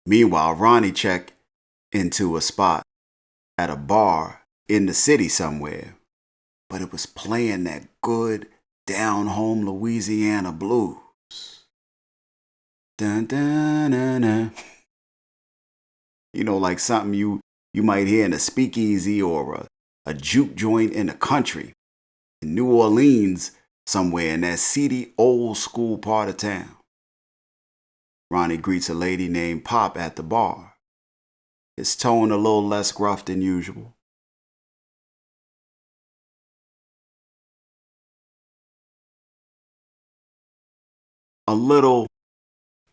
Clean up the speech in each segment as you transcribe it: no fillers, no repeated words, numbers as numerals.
Meanwhile, Ronnie checked into a spot at a bar in the city somewhere, but it was playing that good down home Louisiana blues. Dun, dun, dun, dun. Like something you might hear in a speakeasy or a juke joint in the country, in New Orleans, somewhere in that seedy old school part of town. Ronnie greets a lady named Pop at the bar, his tone a little less gruff than usual. A little,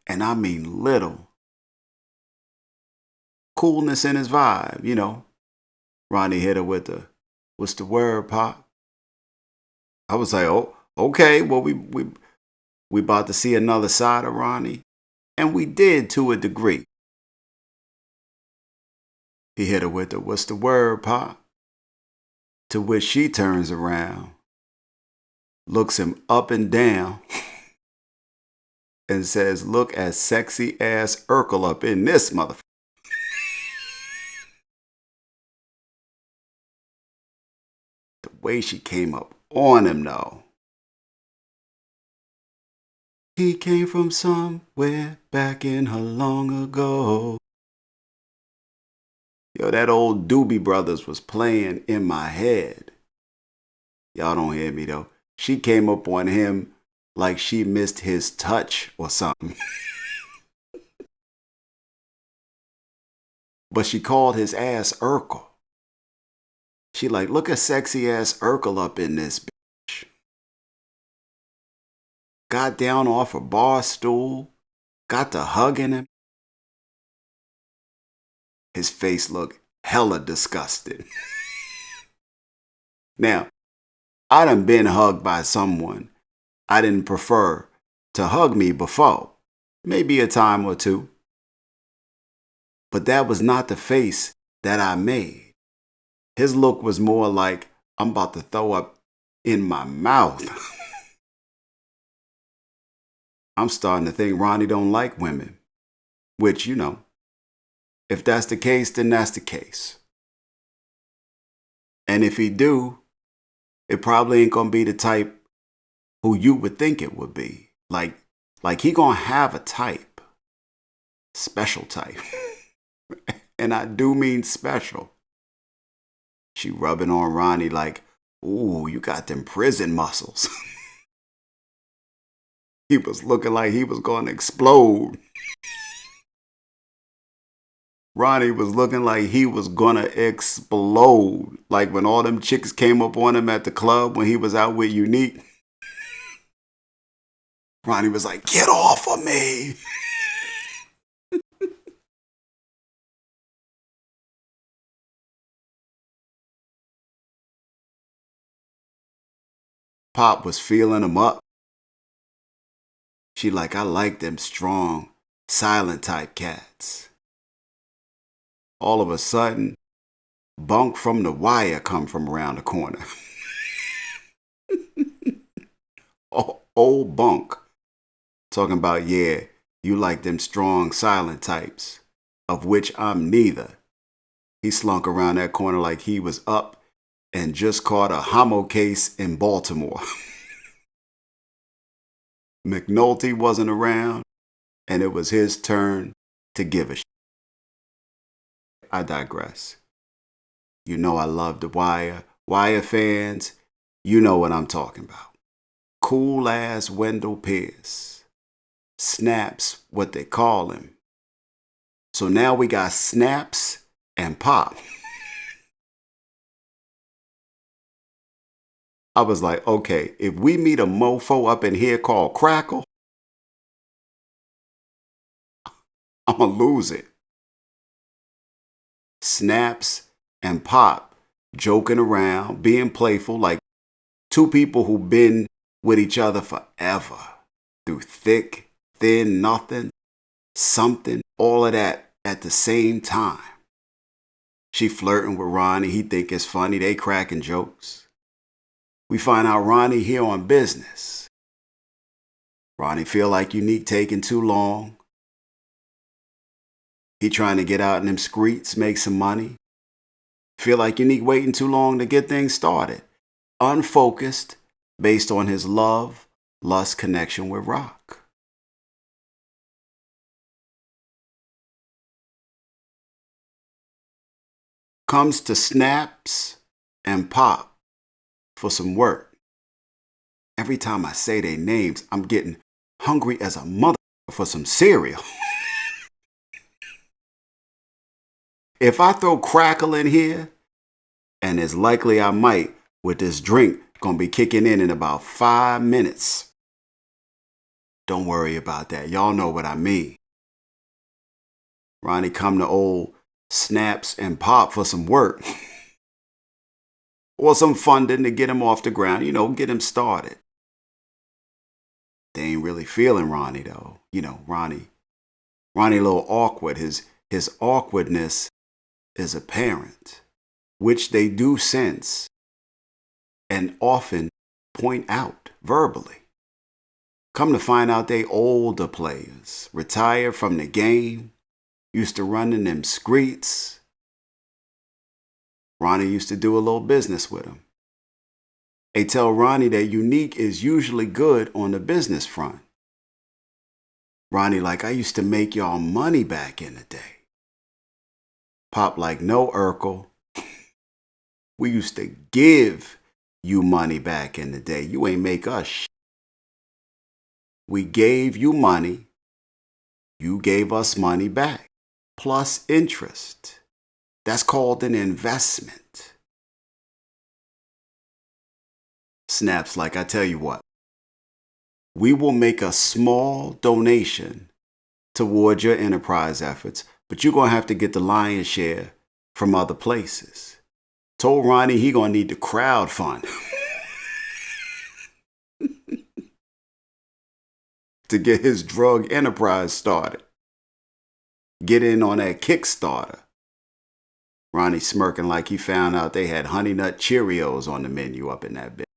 and I mean little, coolness in his vibe. Ronnie hit her with what's the word, Pop? I was like, oh, okay, well, we about to see another side of Ronnie. And we did to a degree. He hit her with what's the word, Pop? To which she turns around, looks him up and down, and says, look at sexy ass Urkel up in this motherfucker. The way she came up on him, though. He came from somewhere back in her long ago. Yo, that old Doobie Brothers was playing in my head. Y'all don't hear me, though. She came up on him like she missed his touch or something. But she called his ass Urkel. She like, look at sexy ass Urkel up in this bitch. Got down off a bar stool, got to hugging him. His face looked hella disgusted. Now, I done been hugged by someone I didn't prefer to hug me before. Maybe a time or two. But that was not the face that I made. His look was more like, I'm about to throw up in my mouth. I'm starting to think Ronnie don't like women. Which, if that's the case, then that's the case. And if he do, it probably ain't gonna be the type who you would think it would be. Like he gonna have a type. Special type. And I do mean special. She rubbing on Ronnie like, ooh, you got them prison muscles. He was looking like he was gonna explode. Ronnie was looking like he was gonna explode. Like when all them chicks came up on him at the club when he was out with Unique. Ronnie was like, get off of me. Pop was feeling him up. She like, I like them strong, silent type cats. All of a sudden, Bunk from The Wire come from around the corner. Old Bunk. Talking about, yeah, you like them strong, silent types, of which I'm neither. He slunk around that corner like he was up and just caught a homo case in Baltimore. McNulty wasn't around, and it was his turn to give a shit. I digress. You know I love The Wire. Wire fans, you know what I'm talking about. Cool ass Wendell Pierce. Snaps, what they call him. So now we got Snaps and Pop. I was like, okay, if we meet a mofo up in here called Crackle, I'm going to lose it. Snaps and Pop joking around, being playful like two people who've been with each other forever. Through thick, thin, nothing, something, all of that at the same time. She flirting with Ronnie. He think it's funny. They cracking jokes. We find out Ronnie here on business. Ronnie feel like Unique taking too long. He trying to get out in them streets, make some money. Feel like Unique waiting too long to get things started. Unfocused, based on his lust connection with rock. Comes to Snaps and Pop for some work. Every time I say their names, I'm getting hungry as a mother for some cereal. If I throw Crackle in here, and it's likely I might, with this drink gonna be kicking in about 5 minutes. Don't worry about that. Y'all know what I mean. Ronnie come to old Snaps and Pop for some work. Or some funding to get him off the ground, get him started. They ain't really feeling Ronnie though. Ronnie a little awkward. His awkwardness is apparent, which they do sense and often point out verbally. Come to find out they older players, retired from the game, used to run in them streets. Ronnie used to do a little business with him. They tell Ronnie that Unique is usually good on the business front. Ronnie like, I used to make y'all money back in the day. Pop like, no, Urkel. We used to give you money back in the day. You ain't make us shit. We gave you money. You gave us money back, plus interest. That's called an investment. Snaps like, I tell you what, we will make a small donation toward your enterprise efforts, but you're going to have to get the lion's share from other places. Told Ronnie he going to need to crowdfund to get his drug enterprise started. Get in on that Kickstarter. Ronnie smirking like he found out they had Honey Nut Cheerios on the menu up in that bit.